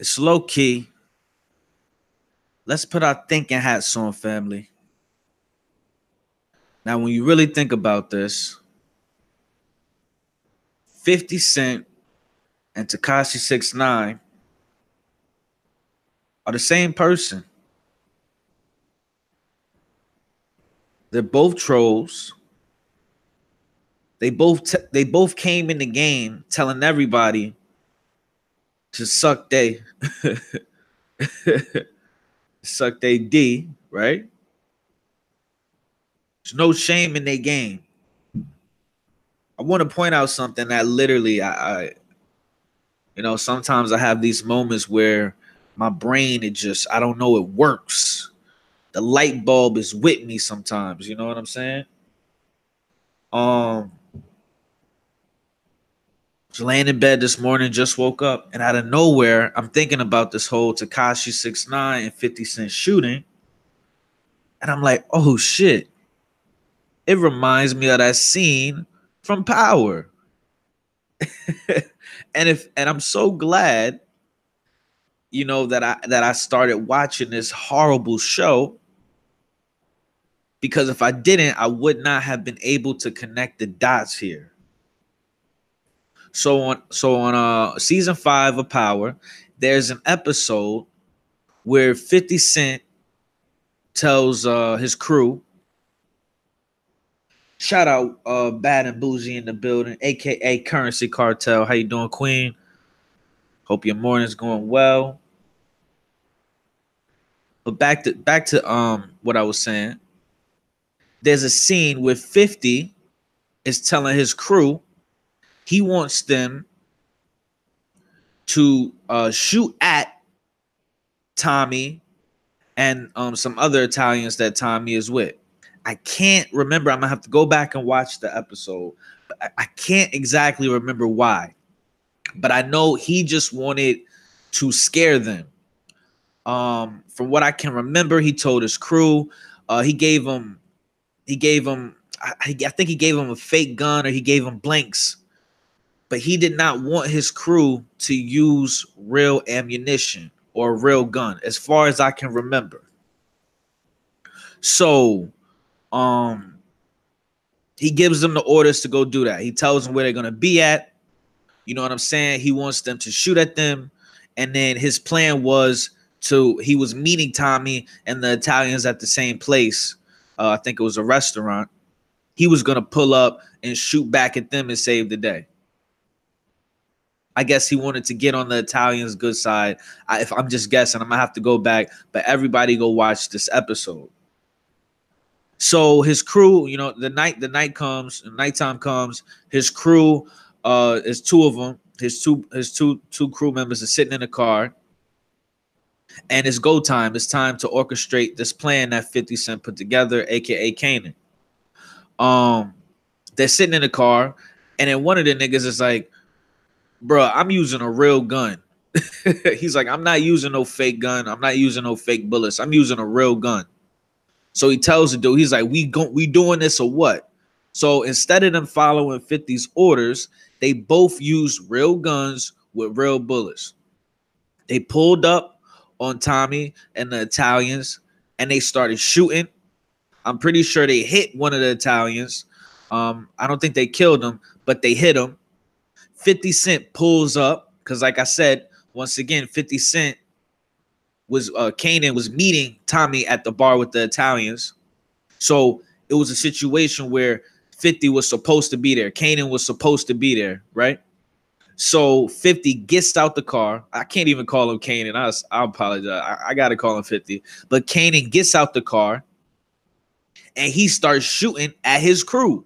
It's low key. Let's put our thinking hats on, family. Now, when you really think about this, 50 Cent and Tekashi 6ix9ine are the same person. They're both trolls. They both came in the game telling everybody to suck they suck they D, right? There's no shame in their game. I want to point out something that literally I sometimes I have these moments where my brain, I don't know, it works. The light bulb is with me sometimes, you know what I'm saying? Um was laying in bed this morning, just woke up, and out of nowhere, I'm thinking about this whole Tekashi 6ix9ine and 50 Cent shooting. And I'm like, oh shit. It reminds me of that scene from Power. and I'm so glad, that I started watching this horrible show, because if I didn't, I would not have been able to connect the dots here. So on season 5 of Power, there's an episode where 50 Cent tells his crew, shout out Bad and Bougie in the building, aka Currency Cartel. How you doing, Queen? Hope your morning's going well. But back to what I was saying. There's a scene where 50 is telling his crew he wants them to shoot at Tommy and some other Italians that Tommy is with. I can't remember. I'm gonna have to go back and watch the episode. But I can't exactly remember why. But I know he just wanted to scare them. From what I can remember, he told his crew, he gave them, I think he gave them a fake gun, or he gave them blanks. But he did not want his crew to use real ammunition or a real gun, as far as I can remember. So, he gives them the orders to go do that. He tells them where they're gonna be at. You know what I'm saying? He wants them to shoot at them, and then his plan was he was meeting Tommy and the Italians at the same place. I think it was a restaurant. He was gonna pull up and shoot back at them and save the day. I guess he wanted to get on the Italians' good side. If I'm just guessing, I'm gonna have to go back, but everybody go watch this episode. So his crew, the nighttime comes. His crew, is two of them. His two crew members are sitting in a car, and it's go time. It's time to orchestrate this plan that 50 Cent put together, aka Kanan. They're sitting in the car, and then one of the niggas is like, bro, I'm using a real gun. He's like, I'm not using no fake gun. I'm not using no fake bullets. I'm using a real gun. So he tells the dude, he's like, we doing this or what? So instead of them following 50's orders, they both used real guns with real bullets. They pulled up on Tommy and the Italians, and they started shooting. I'm pretty sure they hit one of the Italians. I don't think they killed him, but they hit him. 50 Cent pulls up because, like I said, once again, 50 Cent Kanan was meeting Tommy at the bar with the Italians. So it was a situation where 50 was supposed to be there. Kanan was supposed to be there, right? So 50 gets out the car. I can't even call him Kanan. I apologize. I got to call him 50. But Kanan gets out the car, and he starts shooting at his crew.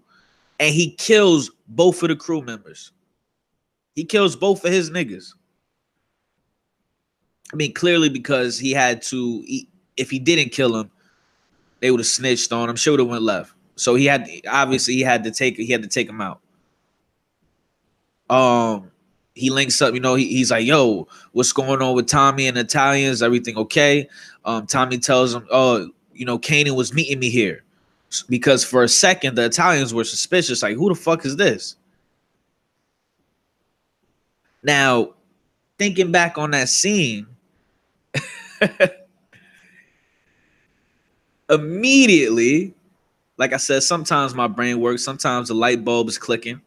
And he kills both of the crew members. He kills both of his niggas. I mean, clearly because he had to. If he didn't kill him, they would have snitched on him. Sure would have went left. So he had to take him out. He links up. He's like, "Yo, what's going on with Tommy and the Italians? Everything okay?" Tommy tells him, "Oh, Kanan was meeting me here," because for a second the Italians were suspicious. Like, who the fuck is this? Now, thinking back on that scene, immediately, like I said, sometimes my brain works, sometimes the light bulb is clicking.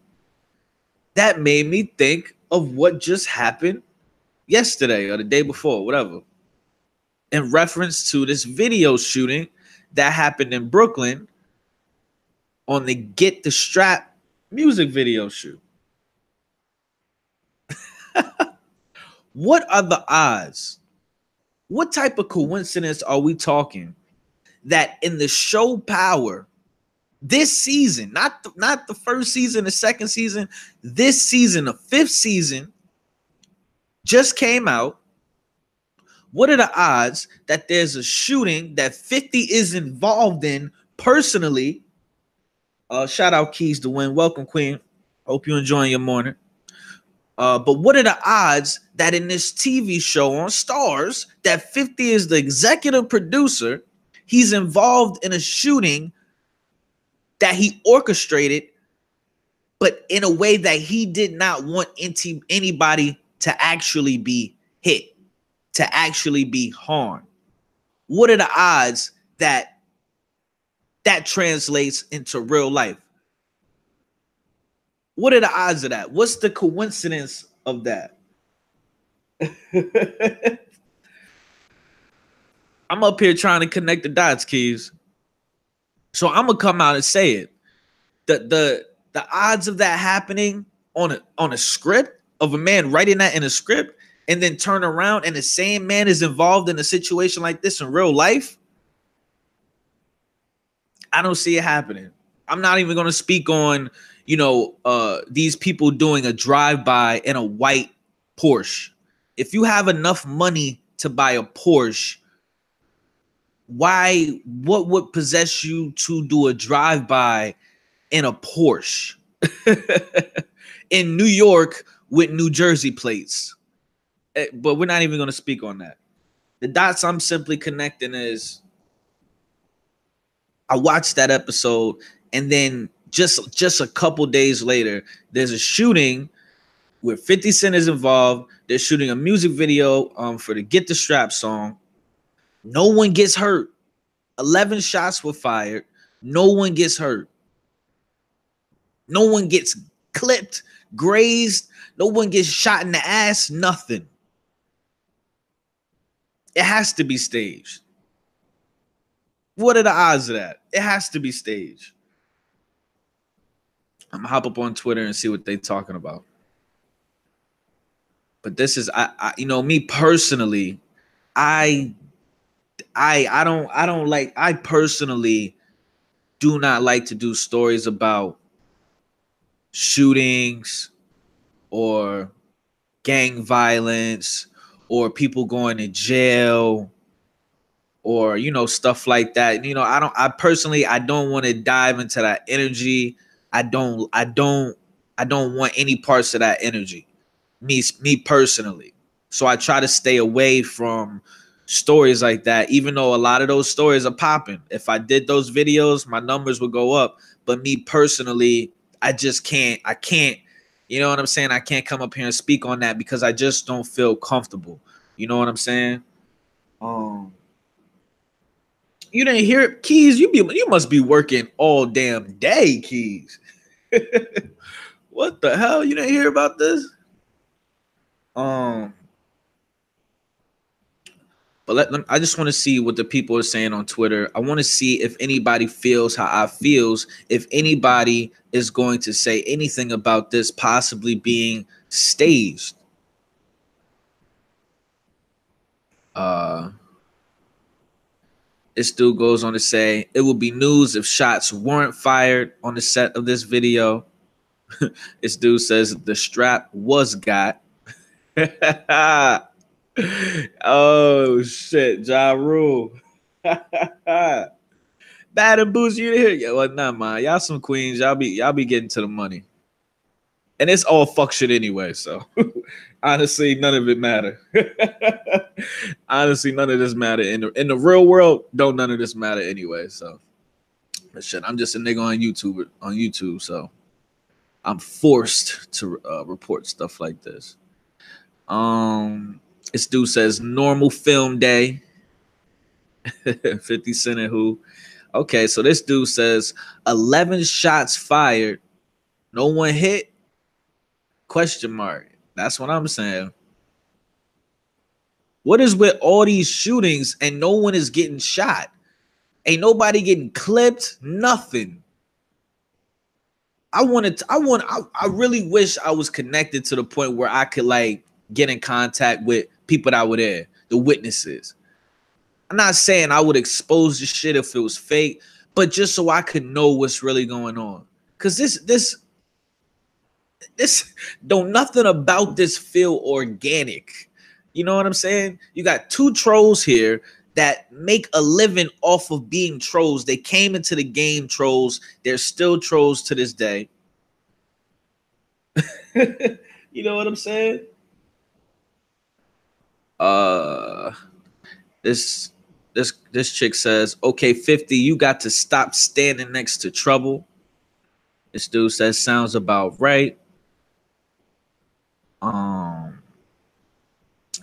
That made me think of what just happened yesterday or the day before, whatever, in reference to this video shooting that happened in Brooklyn on the Get the Strap music video shoot. What are the odds? What type of coincidence are we talking that in the show Power this season, not the first season, the second season, this season, the fifth season just came out? What are the odds that there's a shooting that 50 is involved in personally? Shout out Keys to Win. Welcome, Queen. Hope you're enjoying your morning. But what are the odds that in this TV show on Stars that 50 is the executive producer? He's involved in a shooting that he orchestrated, but in a way that he did not want anybody to actually be hit, to actually be harmed. What are the odds that that translates into real life? What are the odds of that? What's the coincidence of that? I'm up here trying to connect the dots, Keys. So I'm gonna come out and say it. The odds of that happening on a script, of a man writing that in a script and then turn around and the same man is involved in a situation like this in real life, I don't see it happening. I'm not even gonna speak on, these people doing a drive-by in a white Porsche. If you have enough money to buy a Porsche, what would possess you to do a drive-by in a Porsche in New York with New Jersey plates? But we're not even going to speak on that. The dots I'm simply connecting is I watched that episode, and then just a couple days later, there's a shooting where 50 Cent is involved. They're shooting a music video for the Get the Strap song. No one gets hurt. 11 shots were fired. No one gets hurt. No one gets clipped, grazed. No one gets shot in the ass. Nothing. It has to be staged. What are the odds of that? It has to be staged. I'm gonna hop up on Twitter and see what they're talking about. But this is, me personally, I personally do not like to do stories about shootings or gang violence or people going to jail or stuff like that. I personally don't want to dive into that energy. I don't want any parts of that energy. Me personally. So I try to stay away from stories like that, even though a lot of those stories are popping. If I did those videos, my numbers would go up. But me personally, I can't, you know what I'm saying? I can't come up here and speak on that because I just don't feel comfortable. You know what I'm saying? You didn't hear it, Keys? You must be working all damn day, Keys. What the hell? You didn't hear about this? But I just want to see what the people are saying on Twitter. I want to see if anybody feels how I feels, if anybody is going to say anything about this possibly being staged. This dude goes on to say, it would be news if shots weren't fired on the set of this video. This dude says the strap was got. Oh shit, Ja Rule. Bad and Boost, you here? Yeah, well, nah, man. Y'all some queens. Y'all be getting to the money. And it's all fuck shit anyway, so honestly, none of it matter. Honestly, none of this matter. In the real world, don't none of this matter anyway. So but shit, I'm just a nigga on YouTube, so I'm forced to report stuff like this. This dude says normal film day. 50 Cent and who? Okay, so this dude says 11 shots fired, no one hit? Question mark. That's what I'm saying. What is with all these shootings and no one is getting shot? Ain't nobody getting clipped, nothing. I really wish I was connected to the point where I could like get in contact with people that were there, the witnesses. I'm not saying I would expose the shit if it was fake, but just so I could know what's really going on. Cause this don't nothing about this feel organic. You know what I'm saying? You got two trolls here that make a living off of being trolls. They came into the game trolls. They're still trolls to this day. You know what I'm saying? This chick says, okay, 50, you got to stop standing next to trouble. This dude says, sounds about right.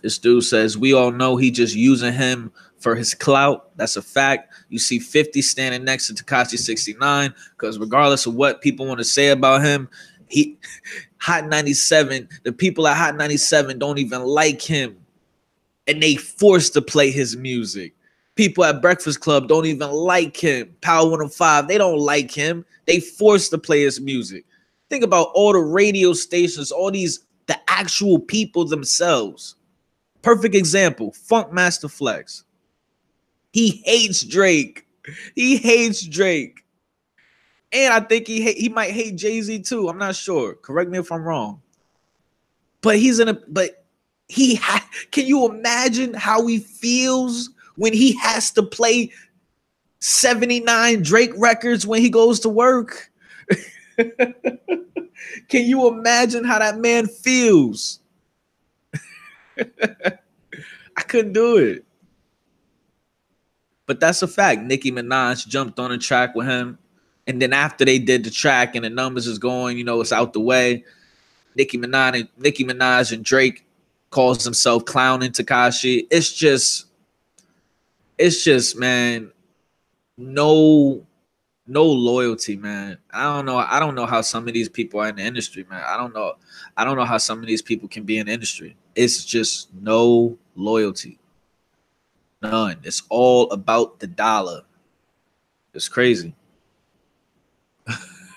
This dude says, we all know he just using him for his clout. That's a fact. You see 50 standing next to Tekashi 6ix9ine, because regardless of what people want to say about him, he Hot 97, the people at Hot 97 don't even like him, and they forced to play his music. People at Breakfast Club don't even like him. Power 105, they don't like him. They forced to play his music. Think about all the radio stations, all these, the actual people themselves. Perfect example, Funk Master Flex. He hates Drake. He hates Drake. And I think he might hate Jay-Z too. I'm not sure. Correct me if I'm wrong. But can you imagine how he feels when he has to play 79 Drake records when he goes to work? Can you imagine how that man feels? I couldn't do it. But that's a fact. Nicki Minaj jumped on a track with him. And then after they did the track and the numbers is going, you know, it's out the way. Nicki Minaj and Drake calls himself clowning Tekashi. It's just, man, no loyalty, man. I don't know how some of these people are in the industry, man. I don't know how some of these people can be in the industry. It's just no loyalty. None. It's all about the dollar. It's crazy.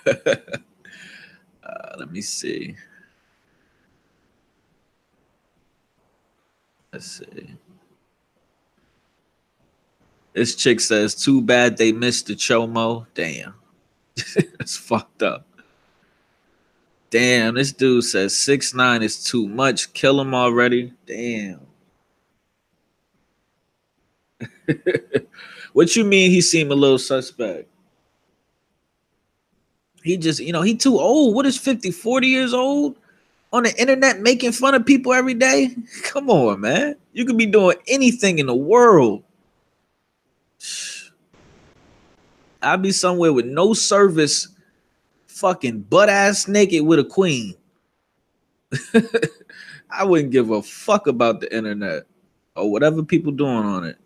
Let me see. Let's see. This chick says, too bad they missed the Chomo. Damn. It's fucked up. Damn, this dude says 6ix9ine is too much. Kill him already. Damn. What you mean he seemed a little suspect? He just, you know, he too old. What is 50, 40 years old? On the internet making fun of people every day? Come on, man. You could be doing anything in the world. I'd be somewhere with no service, fucking butt-ass naked with a queen. I wouldn't give a fuck about the internet or whatever people doing on it.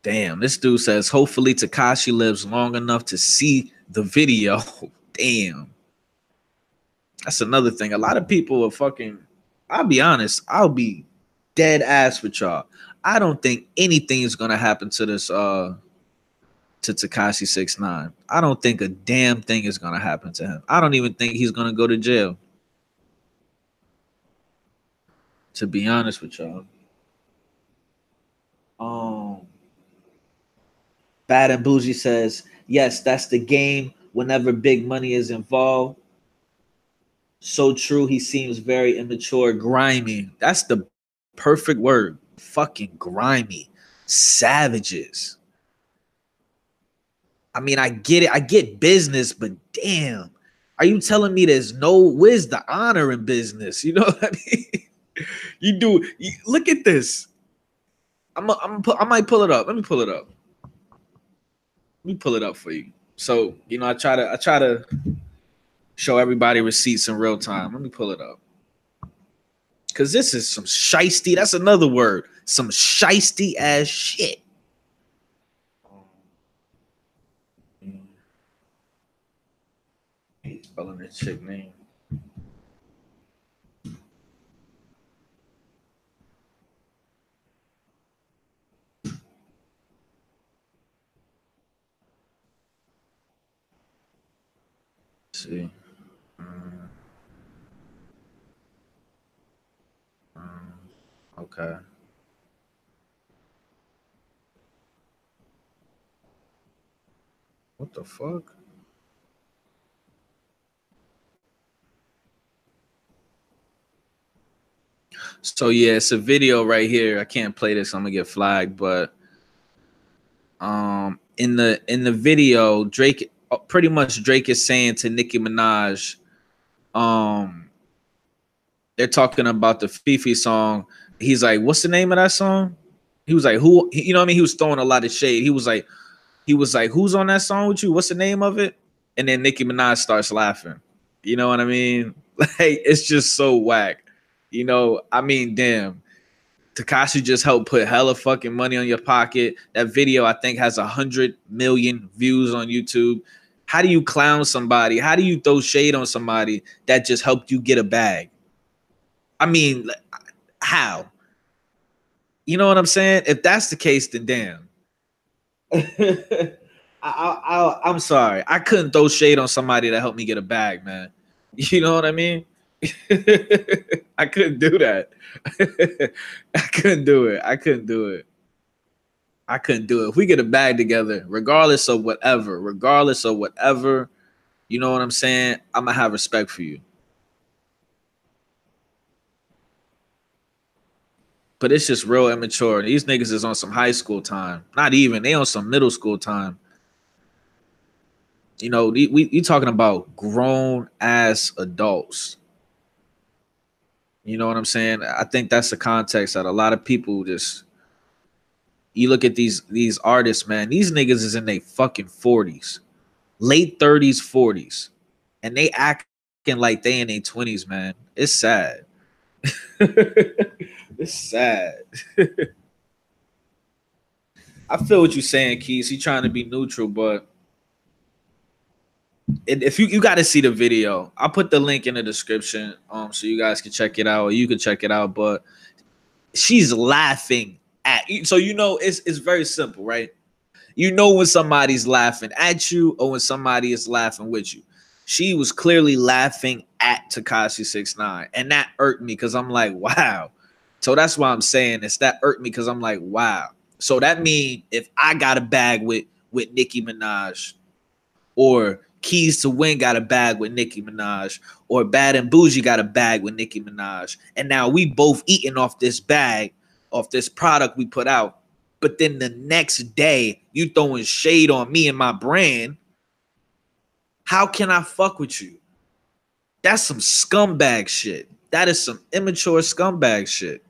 Damn, this dude says, hopefully Tekashi lives long enough to see the video. Damn. That's another thing. A lot of people are fucking, I'll be honest, I'll be dead ass with y'all. I don't think anything is gonna happen to this to Tekashi 6ix9ine. I don't think a damn thing is gonna happen to him. I don't even think he's gonna go to jail. To be honest with y'all. Bad and Bougie says, yes, that's the game whenever big money is involved. So true. He seems very immature, grimy. That's the perfect word. Fucking grimy. Savages. I mean, I get it. I get business, but damn. Are you telling me where's the honor in business? You know what I mean? Look at this. I might pull it up. Let me pull it up. Let me pull it up for you. So, you know, I try to Show everybody receipts in real time. Let me pull it up. Cause this is some shiesty. That's another word. Some shiesty ass shit. He's spelling this chick name. Let's see. Okay. What the fuck? So yeah, it's a video right here. I can't play this. I'm gonna get flagged, but in the video, Drake pretty much Drake is saying to Nicki Minaj, they're talking about the Fifi song. He's like, "What's the name of that song?" He was like, "Who?" You know what I mean? He was throwing a lot of shade. He was like, "Who's on that song with you? What's the name of it?" And then Nicki Minaj starts laughing. You know what I mean? Like, it's just so whack. You know, I mean, damn. Tekashi just helped put hella fucking money on your pocket. That video, I think, has 100 million views on YouTube. How do you clown somebody? How do you throw shade on somebody that just helped you get a bag? I mean, how? You know what I'm saying? If that's the case, then damn. I'm sorry. I couldn't throw shade on somebody that helped me get a bag, man. You know what I mean? I couldn't do that. I couldn't do it. I couldn't do it. I couldn't do it. If we get a bag together, regardless of whatever, you know what I'm saying? I'm gonna have respect for you. But it's just real immature. These niggas is on some high school time. Not even. They on some middle school time. You know, we talking about grown ass adults. You know what I'm saying? I think that's the context that a lot of people just. You look at these artists, man. These niggas is in their fucking 40s, late 30s, 40s, and they acting like they in their 20s, man. It's sad. It's sad. I feel what you're saying, Keys. He trying to be neutral, but if you got to see the video, I'll put the link in the description, so you guys can check it out, or you can check it out. But she's laughing at you, so you know it's very simple, right? You know when somebody's laughing at you or when somebody is laughing with you. She was clearly laughing at Tekashi 6ix9ine, and that irked me because I'm like, wow. So that's why I'm saying this. That irked me because I'm like, wow. So that means if I got a bag with Nicki Minaj, or Keys to Win got a bag with Nicki Minaj, or Bad and Bougie got a bag with Nicki Minaj, and now we both eating off this bag, off this product we put out, but then the next day you throwing shade on me and my brand, how can I fuck with you? That's some scumbag shit. That is some immature scumbag shit.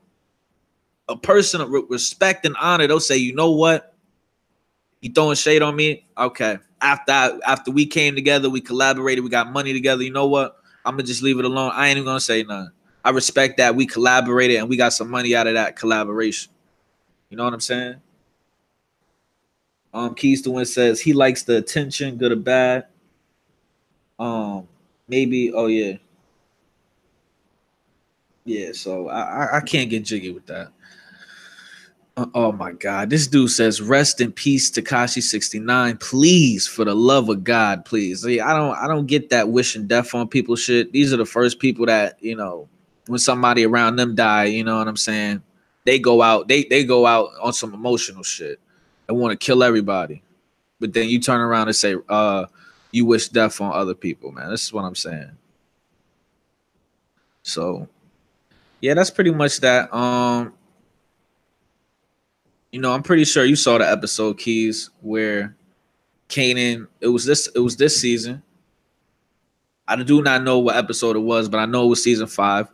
A person of respect and honor, they'll say, you know what? You throwing shade on me? Okay. After we came together, we collaborated, we got money together. You know what? I'm gonna just leave it alone. I ain't even gonna say nothing. I respect that we collaborated and we got some money out of that collaboration. You know what I'm saying? Keys to Win says he likes the attention, good or bad. Maybe. Oh yeah, yeah. So I can't get jiggy with that. Oh my God, this dude says rest in peace, Tekashi 6ix9ine. Please, for the love of God, please. See, I don't get that wishing death on people shit. These are the first people that, you know, when somebody around them die, you know what I'm saying? They go out, they go out on some emotional shit and want to kill everybody. But then you turn around and say, you wish death on other people, man. This is what I'm saying. So yeah, that's pretty much that. You know, I'm pretty sure you saw the episode, Keys, where Kanan, it was this season. I do not know what episode it was, but I know it was season 5.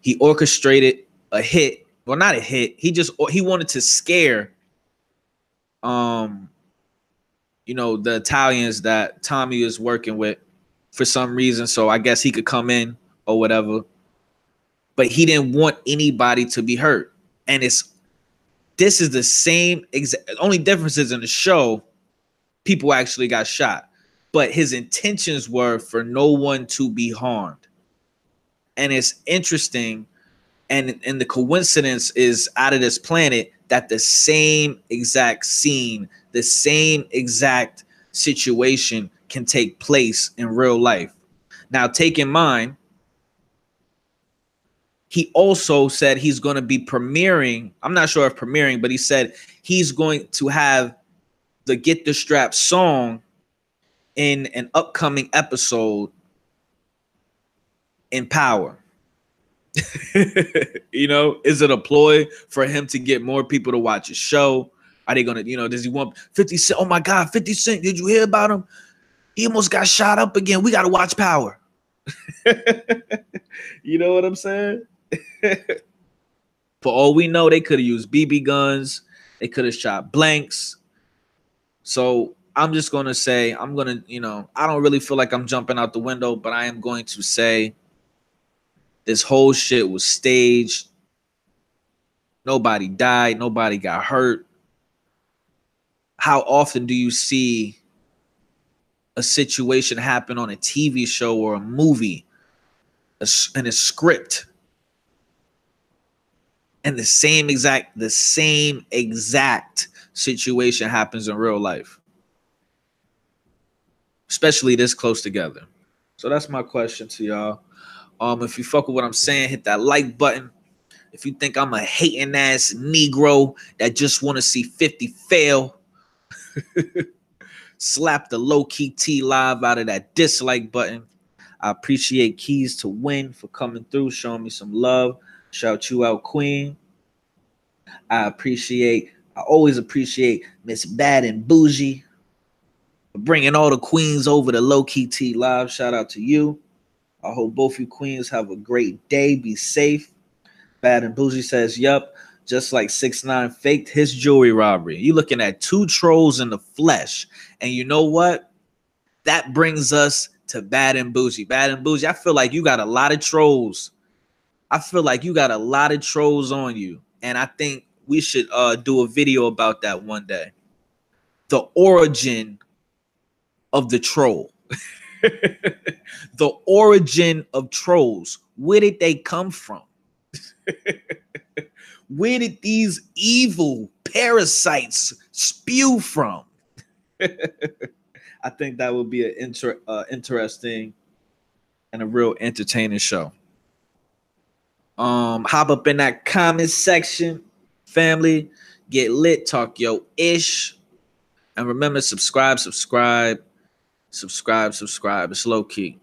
He orchestrated a hit. Well, not a hit. He wanted to scare you know, the Italians that Tommy is working with for some reason, so I guess he could come in or whatever. But he didn't want anybody to be hurt. And this is the same exact, only difference is in the show, people actually got shot. But his intentions were for no one to be harmed. And it's interesting, and the coincidence is out of this planet that the same exact scene, the same exact situation can take place in real life. Now, take in mind, he also said he's going to be premiering. I'm not sure if premiering, but he said he's going to have the Get the Strap song in an upcoming episode in Power. You know, is it a ploy for him to get more people to watch his show? Are they going to, you know, does he want 50 Cent? Oh my God, 50 Cent. Did you hear about him? He almost got shot up again. We got to watch Power. You know what I'm saying? For all we know, they could have used BB guns. They could have shot blanks. So I'm just going to say, I'm going to, you know, I don't really feel like I'm jumping out the window, but I am going to say this whole shit was staged. Nobody died. Nobody got hurt. How often do you see a situation happen on a TV show or a movie in a script, and the same exact situation happens in real life, especially this close together? So that's my question to y'all. If you fuck with what I'm saying, hit that like button. If you think I'm a hating ass Negro that just want to see 50 fail, slap the low key T live out of that dislike button. I appreciate Keys to Win for coming through, showing me some love. Shout you out, Queen. I always appreciate Miss Bad and Bougie for bringing all the queens over to Low Key T Live. Shout out to you. I hope both you queens have a great day. Be safe. Bad and Bougie says, yup, just like 6ix9ine faked his jewelry robbery. You looking at two trolls in the flesh. And you know what? That brings us to Bad and Bougie. Bad and Bougie, I feel like you got a lot of trolls. I feel like you got a lot of trolls on you. And I think we should do a video about that one day. The origin of the troll. The origin of trolls. Where did they come from? Where did these evil parasites spew from? I think that would be an interesting and a real entertaining show. Hop up in that comment section, family. Get lit, talk yo ish. And remember, subscribe. It's low key.